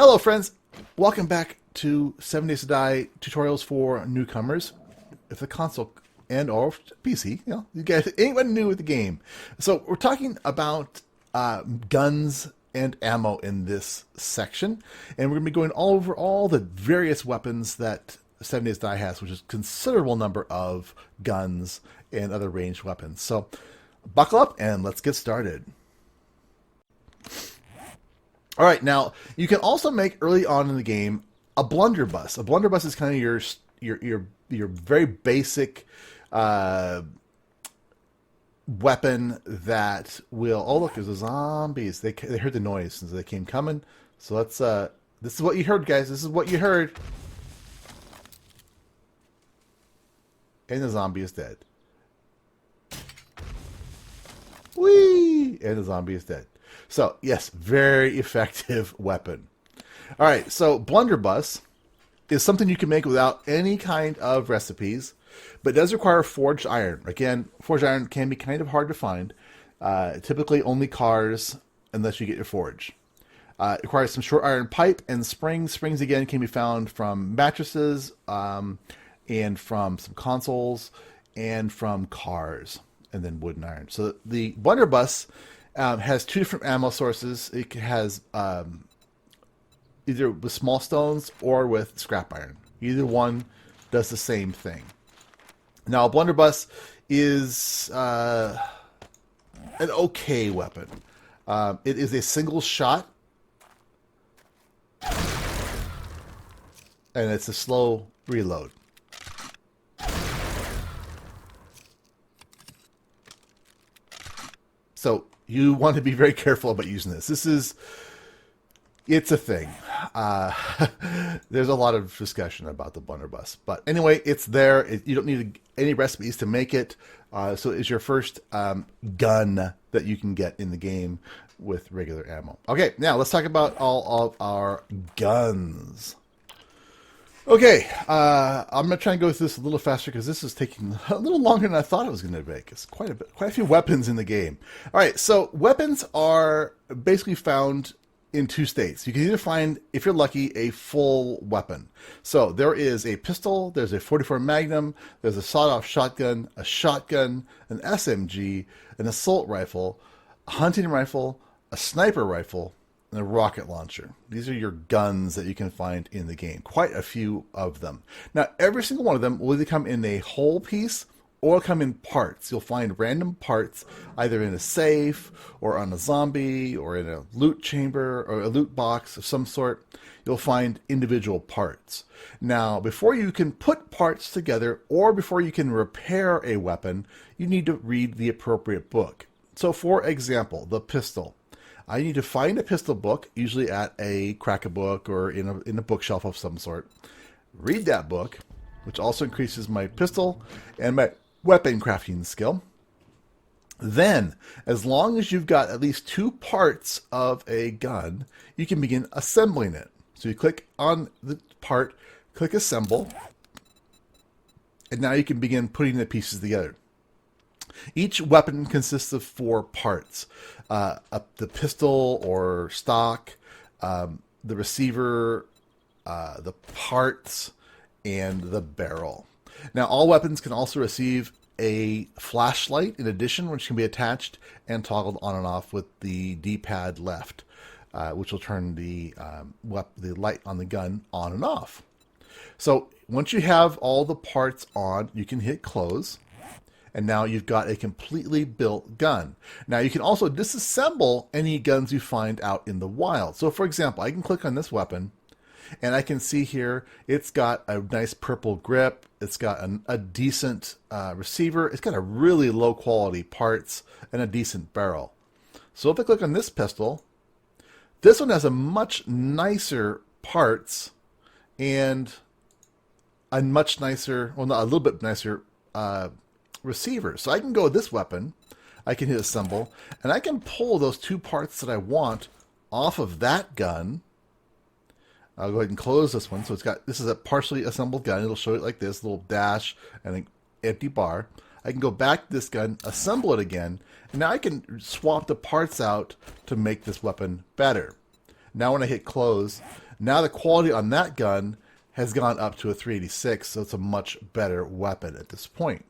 Hello friends, welcome back to 7 Days to Die tutorials for newcomers with the console and or PC. You guys, anyone new with the game. So we're talking about guns and ammo in this section, and we're going to be going all over all the various weapons that 7 Days to Die has, which is a considerable number of guns and other ranged weapons. So buckle up and let's get started. All right, now you can also make early on in the game a blunderbuss. A blunderbuss is kind of your very basic weapon that will. Oh, look, there's the zombies. They heard the noise since they came coming. So let's. This is what you heard, guys. This is what you heard. And the zombie is dead. Whee! And the zombie is dead. So, yes, very effective weapon. All right, so blunderbuss is something you can make without any kind of recipes, but it does require forged iron. Again, forged iron can be kind of hard to find. Typically only cars, unless you get your forge. It requires some short iron pipe and springs. Springs, again, can be found from mattresses and from some consoles and from cars, and then wood and iron. So the blunderbuss has two different ammo sources. It has either with small stones or with scrap iron. Either one does the same thing. Now, a blunderbuss is an okay weapon. It is a single shot, and it's a slow reload. So you want to be very careful about using this. It's a thing. There's a lot of discussion about the blunderbuss. But anyway, it's there. You don't need any recipes to make it. So it's your first gun that you can get in the game with regular ammo. Okay, now let's talk about all of our guns. Okay, I'm going to try and go through this a little faster because this is taking a little longer than I thought it was going to take. It's quite a few weapons in the game. All right, so weapons are basically found in two states. You can either find, if you're lucky, a full weapon. So there is a pistol, there's a 44 Magnum, there's a sawed-off shotgun, an SMG, an assault rifle, a hunting rifle, a sniper rifle, and a rocket launcher. These are your guns that you can find in the game. Quite a few of them. Now, every single one of them will either come in a whole piece or come in parts. You'll find random parts either in a safe or on a zombie or in a loot chamber or a loot box of some sort. You'll find individual parts. Now, before you can put parts together or before you can repair a weapon, you need to read the appropriate book. So, for example, the pistol. I need to find a pistol book, usually at a crack-a-book or in a bookshelf of some sort. Read that book, which also increases my pistol and my weapon crafting skill. Then, as long as you've got at least two parts of a gun, you can begin assembling it. So you click on the part, click Assemble, and now you can begin putting the pieces together. Each weapon consists of 4 parts. The pistol or stock, the receiver, the parts, and the barrel. Now, all weapons can also receive a flashlight in addition, which can be attached and toggled on and off with the D-pad left, which will turn the light on the gun on and off. So once you have all the parts on, you can hit close. And now you've got a completely built gun. Now you can also disassemble any guns you find out in the wild. So for example, I can click on this weapon and I can see here it's got a nice purple grip. It's got a decent receiver. It's got a really low quality parts and a decent barrel. So if I click on this pistol, this one has a much nicer parts and a much nicer, well, not a little bit nicer receiver. So I can go with this weapon, I can hit assemble, and I can pull those 2 parts that I want off of that gun. I'll go ahead and close this one. So this is a partially assembled gun. It'll show it like this, little dash and an empty bar. I can go back to this gun, assemble it again, and now I can swap the parts out to make this weapon better. Now when I hit close, Now the quality on that gun has gone up to a 386, so it's a much better weapon at this point.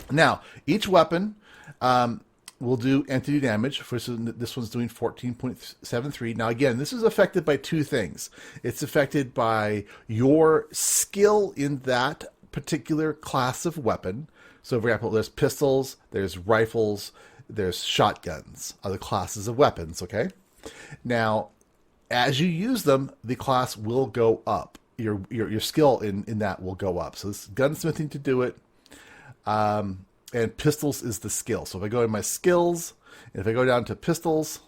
Now, each weapon will do entity damage. This one's doing 14.73. Now, again, this is affected by two things. It's affected by your skill in that particular class of weapon. So, for example, there's pistols, there's rifles, there's shotguns, other classes of weapons, okay? Now, as you use them, the class will go up. Your skill in that will go up. So this is gunsmithing to do it. And pistols is the skill. So if I go in my skills, and if I go down to pistols,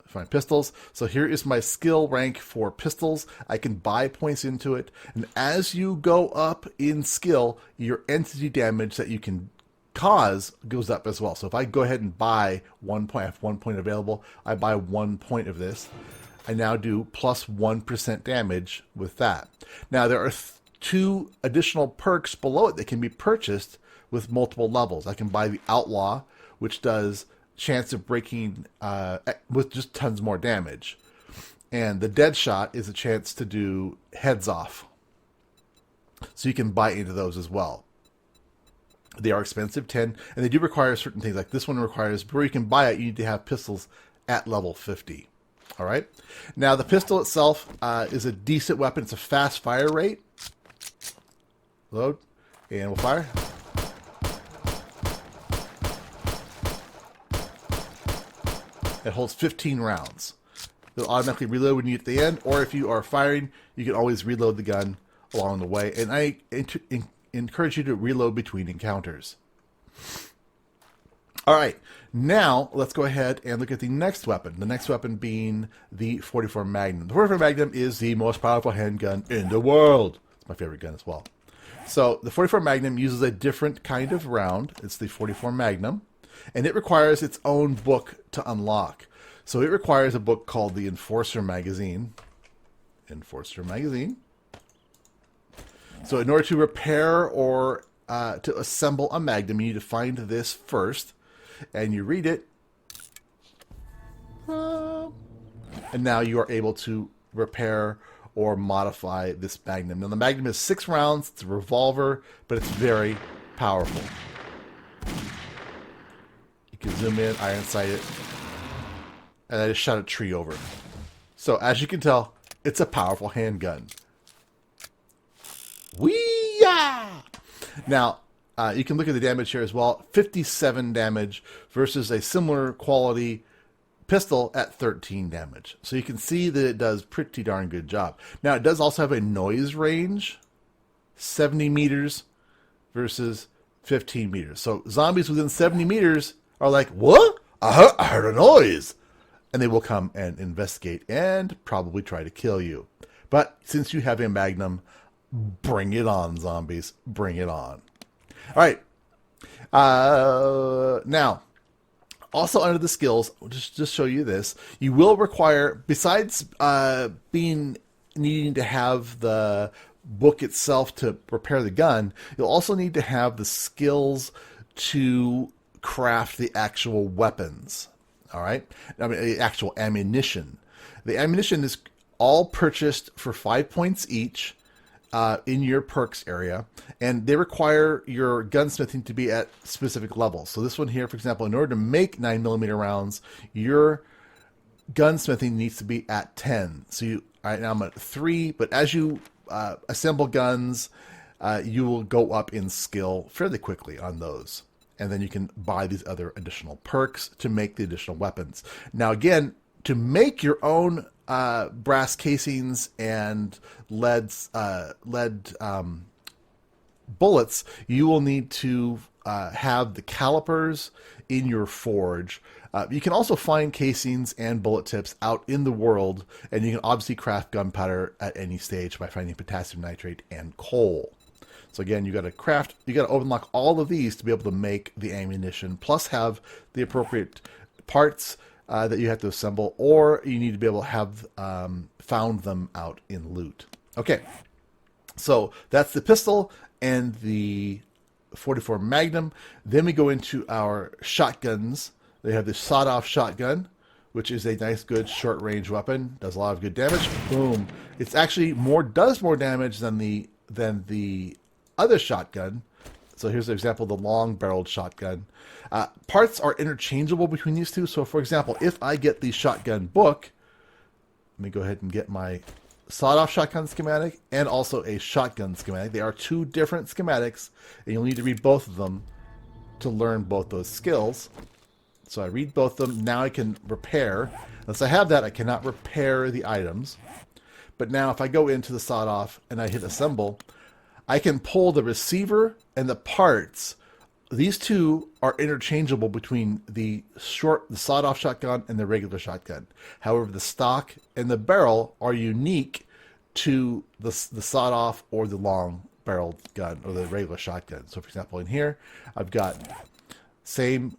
find pistols. So here is my skill rank for pistols. I can buy points into it. And as you go up in skill, your entity damage that you can cause goes up as well. So if I go ahead and buy 1 point, I have 1 point available, I buy 1 point of this. I now do plus 1% damage with that. Now there are 2 additional perks below it that can be purchased with multiple levels. I can buy the Outlaw, which does chance of breaking with just tons more damage. And the Deadshot is a chance to do heads off. So you can buy into those as well. They are expensive, 10, and they do require certain things. Like this one requires, before you can buy it, you need to have pistols at level 50. All right. Now the pistol itself is a decent weapon. It's a fast fire rate. Load, and we'll fire. It holds 15 rounds. It'll automatically reload when you get to the end, or if you are firing, you can always reload the gun along the way. And I encourage you to reload between encounters. All right, now let's go ahead and look at the next weapon. The next weapon being the 44 Magnum. The 44 Magnum is the most powerful handgun in the world. It's my favorite gun as well. So the 44 Magnum uses a different kind of round. It's the 44 Magnum, and it requires its own book to unlock. So it requires a book called the Enforcer Magazine. Enforcer Magazine. So in order to repair or to assemble a Magnum, you need to find this first. And you read it, and now you are able to repair or modify this Magnum. Now the Magnum is 6 rounds, it's a revolver, but it's very powerful. You can zoom in, iron sight it, and I just shot a tree over. So as you can tell, it's a powerful handgun. Wee-yah! Now, you can look at the damage here as well. 57 damage versus a similar quality pistol at 13 damage. So you can see that it does pretty darn good job. Now, it does also have a noise range, 70 meters versus 15 meters. So zombies within 70 meters are like, what? I heard a noise. And they will come and investigate and probably try to kill you. But since you have a Magnum, bring it on, zombies. Bring it on. All right. Now, also under the skills, I'll just show you this. You will require, besides needing to have the book itself to repair the gun, you'll also need to have the skills to craft the actual weapons. All right. I mean, the actual ammunition. The ammunition is all purchased for 5 points each. In your perks area, and they require your gunsmithing to be at specific levels. So this one here, for example, in order to make 9mm rounds, your gunsmithing needs to be at 10. So right now I'm at 3, but as you assemble guns, you will go up in skill fairly quickly on those. And then you can buy these other additional perks to make the additional weapons. Now again, to make your own brass casings and lead bullets, you will need to have the calipers in your forge. You can also find casings and bullet tips out in the world, and you can obviously craft gunpowder at any stage by finding potassium nitrate and coal. So again, you got to unlock all of these to be able to make the ammunition, plus have the appropriate parts that you have to assemble, or you need to be able to have found them out in loot. Okay, so that's the pistol and the 44 Magnum. Then we go into our shotguns. They have the sawed-off shotgun, which is a nice, good short-range weapon. Does a lot of good damage. Boom. It's actually does more damage than the other shotgun. So here's an example of the long-barreled shotgun. Parts are interchangeable between these two. So, for example, if I get the shotgun book, let me go ahead and get my sawed-off shotgun schematic and also a shotgun schematic. They are two different schematics, and you'll need to read both of them to learn both those skills. So I read both of them. Now I can repair. Unless I have that, I cannot repair the items. But now if I go into the sawed-off and I hit assemble, I can pull the receiver and the parts. These two are interchangeable between the sawed-off shotgun and the regular shotgun. However, the stock and the barrel are unique to the sawed-off or the long-barreled gun or the regular shotgun. So, for example, in here, I've got same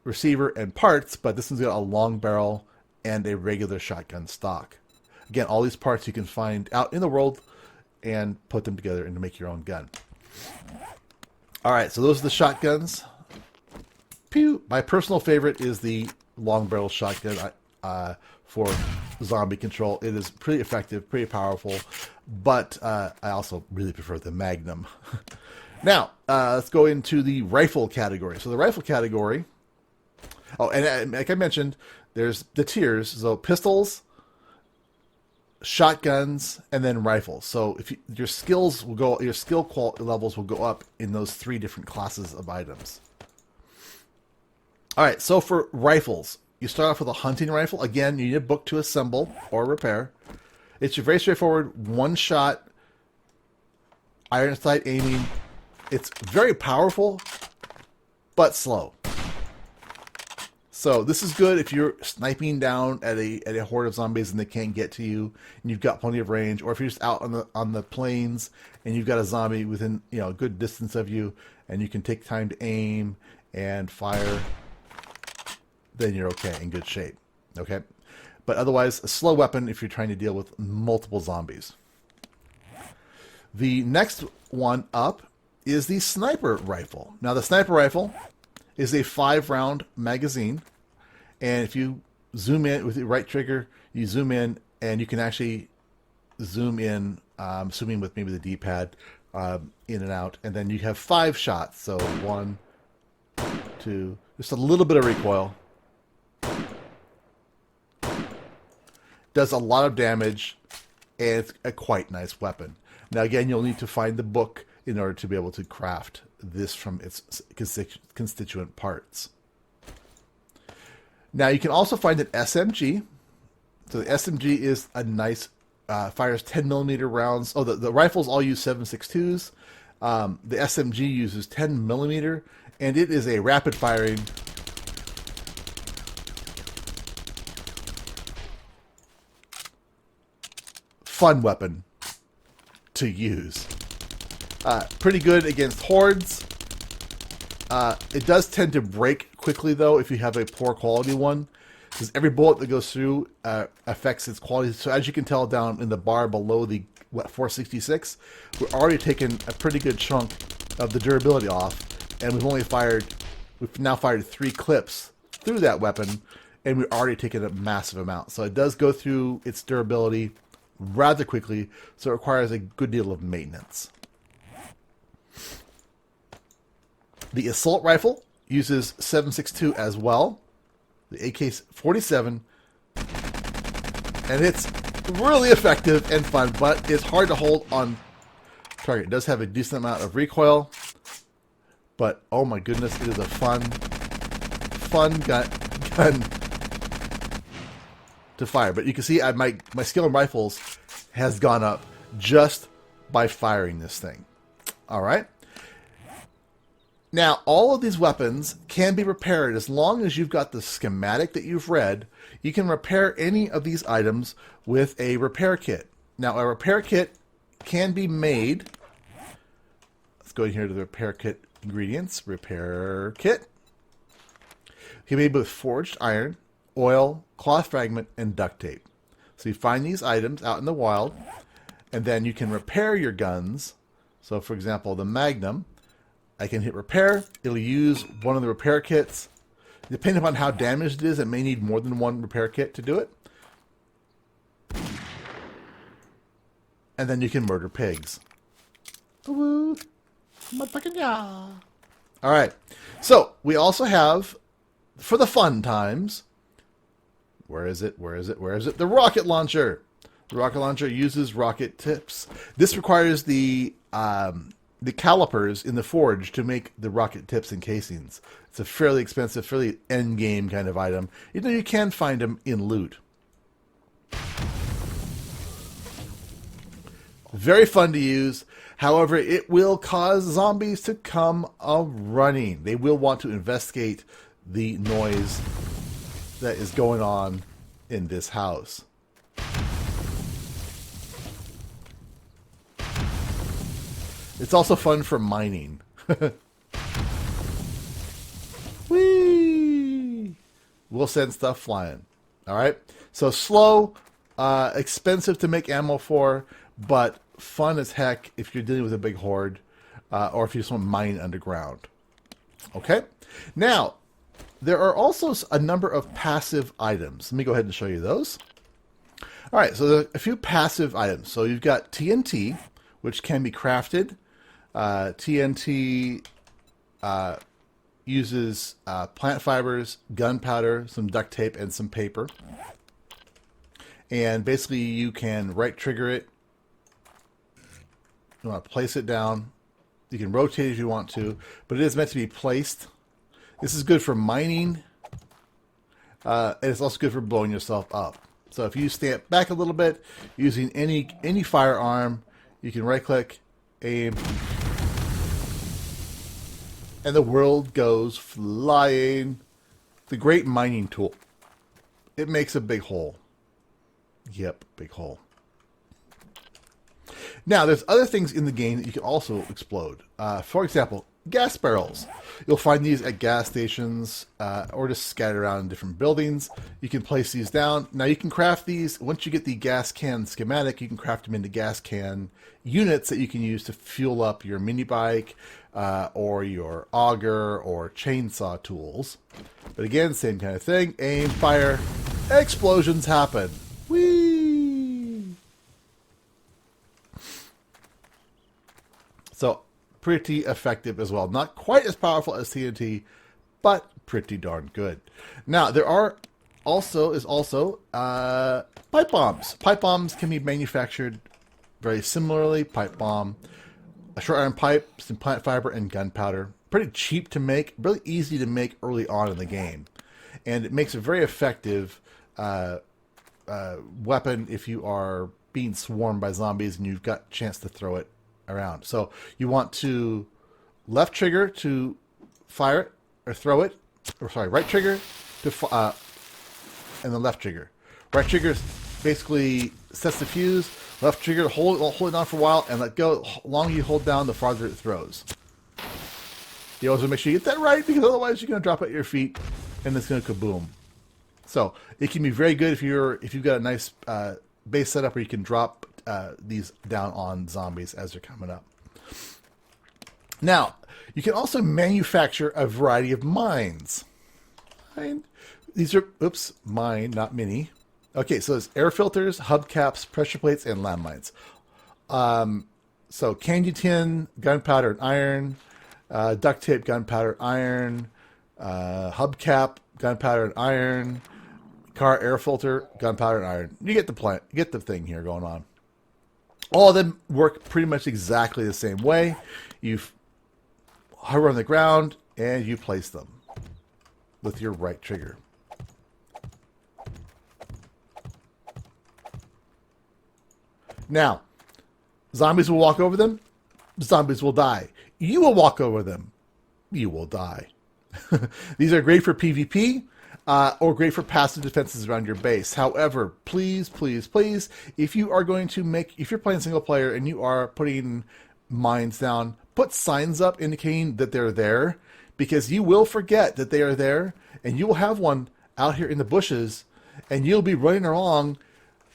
receiver and parts, but this one's got a long barrel and a regular shotgun stock. Again, all these parts you can find out in the world and put them together and make your own gun. All right, so those are the shotguns. Pew! My personal favorite is the long barrel shotgun for zombie control. It is pretty effective, pretty powerful, but I also really prefer the Magnum. Now, let's go into the rifle category. So the rifle category, and like I mentioned, there's the tiers. So pistols, shotguns, and then rifles. So if your skill levels will go up in those three different classes of items. All right, so for rifles, you start off with a hunting rifle. Again, you need a book to assemble or repair. It's very straightforward, one-shot, iron sight aiming. It's very powerful, but slow. So this is good if you're sniping down at a horde of zombies and they can't get to you, and you've got plenty of range, or if you're just out on the plains and you've got a zombie within a good distance of you, and you can take time to aim and fire, then you're okay, in good shape. Okay, but otherwise, a slow weapon if you're trying to deal with multiple zombies. The next one up is the sniper rifle. Now, the sniper rifle is a 5-round magazine, and if you zoom in with the right trigger, you zoom in, and you can actually zoom in, zooming with maybe the D-pad, in and out, and then you have 5 shots. So 1, 2, just a little bit of recoil. Does a lot of damage, and it's a quite nice weapon. Now, again, you'll need to find the book in order to be able to craft this from its constituent parts. Now, you can also find an SMG. So the SMG is a nice, fires 10mm rounds. Oh, the rifles all use 7.62s. The SMG uses 10mm, and it is a rapid-firing fun weapon to use. Pretty good against hordes. It does tend to break quickly, though, if you have a poor quality one, because every bullet that goes through affects its quality. So as you can tell down in the bar below the 466, we're already taking a pretty good chunk of the durability off, and we've now fired 3 clips through that weapon, and we've already taken a massive amount. So it does go through its durability rather quickly, so it requires a good deal of maintenance. The assault rifle uses 7.62 as well, the AK-47, and it's really effective and fun, but it's hard to hold on target. It does have a decent amount of recoil, but oh my goodness, it is a fun gun to fire. But you can see my skill in rifles has gone up just by firing this thing. All right. Now, all of these weapons can be repaired as long as you've got the schematic that you've read. You can repair any of these items with a repair kit. Now, a repair kit can be made. Let's go in here to the repair kit ingredients. Repair kit. It can be made with forged iron, oil, cloth fragment, and duct tape. So you find these items out in the wild, and then you can repair your guns. So, for example, the Magnum, I can hit repair. It'll use one of the repair kits. Depending upon how damaged it is, it may need more than one repair kit to do it. And then you can murder pigs. Woo! All right. So we also have, for the fun times, where is it? The rocket launcher. The rocket launcher uses rocket tips. This requires the calipers in the forge to make the rocket tips and casings. It's a fairly expensive, fairly end game kind of item. You know, you can find them in loot. Very fun to use. However, it will cause zombies to come a-running. They will want to investigate the noise that is going on in this house. It's also fun for mining. Whee! We'll send stuff flying. All right? So slow, expensive to make ammo for, but fun as heck if you're dealing with a big horde, or if you just want to mine underground. Okay? Now, there are also a number of passive items. Let me go ahead and show you those. All right, so there are a few passive items. So you've got TNT, which can be crafted. TNT uses plant fibers, gunpowder, some duct tape, and some paper. And basically you can right trigger it. You want to place it down. You can rotate it if you want to, but it is meant to be placed. This is good for mining, and it's also good for blowing yourself up. So if you stand back a little bit using any firearm, you can right click, aim, and the world goes flying. The great mining tool. It makes a big hole. Yep, big hole. Now, there's other things in the game that you can also explode. For example, gas barrels. You'll find these at gas stations or just scattered around in different buildings. You can place these down. Now, you can craft these. Once you get the gas can schematic, you can craft them into gas can units that you can use to fuel up your mini bike or your auger or chainsaw tools. But again, same kind of thing. Aim, fire, explosions happen. Whee! So, pretty effective as well. Not quite as powerful as TNT, but pretty darn good. Now, there are also pipe bombs. Pipe bombs can be manufactured very similarly. Pipe bomb, a short iron pipe, some plant fiber, and gunpowder. Pretty cheap to make, really easy to make early on in the game. And it makes a very effective weapon if you are being swarmed by zombies and you've got a chance to throw it around. So you want to left trigger to fire it or throw it, or sorry, right trigger to and then left trigger. Right trigger basically sets the fuse. Left trigger, hold it on for a while and let go. The longer you hold down, the farther it throws. You always want to make sure you get that right, because otherwise you're going to drop at your feet and it's going to kaboom. So it can be very good if you've got a nice base setup where you can drop these down on zombies as they're coming up. Now, you can also manufacture a variety of mines. These are, mine, not mini. Okay, so there's air filters, hubcaps, pressure plates, and landmines. So candy tin, gunpowder and iron, duct tape, gunpowder, iron, hubcap, gunpowder and iron, car air filter, gunpowder and iron. You get the plant, you get the thing here going on. All of them work pretty much exactly the same way. You hover on the ground and you place them with your right trigger. Now, zombies will walk over them. Zombies will die. You will walk over them. You will die. These are great for PvP. Or great for passive defenses around your base. However, please, please, please, if you're playing single player and you are putting mines down, put signs up indicating that they're there, because you will forget that they are there, and you will have one out here in the bushes, and you'll be running along,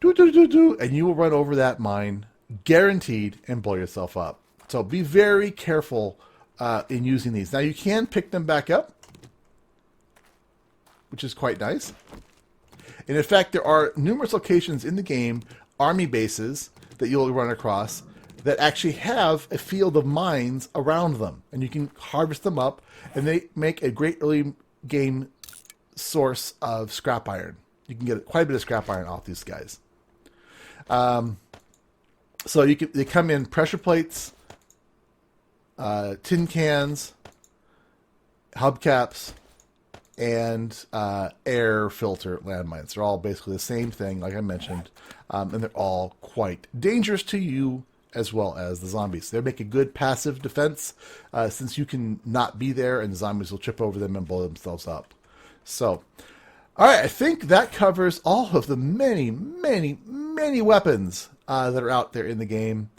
and you will run over that mine, guaranteed, and blow yourself up. So be very careful in using these. Now, you can pick them back up. which is quite nice. And in fact, there are numerous locations in the game, army bases, that you'll run across that actually have a field of mines around them. And you can harvest them up, and they make a great early game source of scrap iron. You can get quite a bit of scrap iron off these guys. So they come in pressure plates, tin cans, hubcaps, and air filter landmines. They're all basically the same thing, like I mentioned, and they're all quite dangerous to you as well as the zombies. They make a good passive defense since you can not be there, and the zombies will trip over them and blow themselves up. So, all right, I think that covers all of the many, many, many weapons that are out there in the game.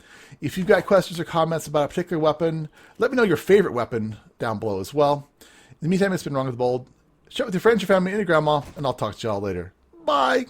If you've got questions or comments about a particular weapon, let me know your favorite weapon down below as well. In the meantime, it's been RongoTheBold. Share it with your friends, your family, and your grandma, and I'll talk to y'all later. Bye!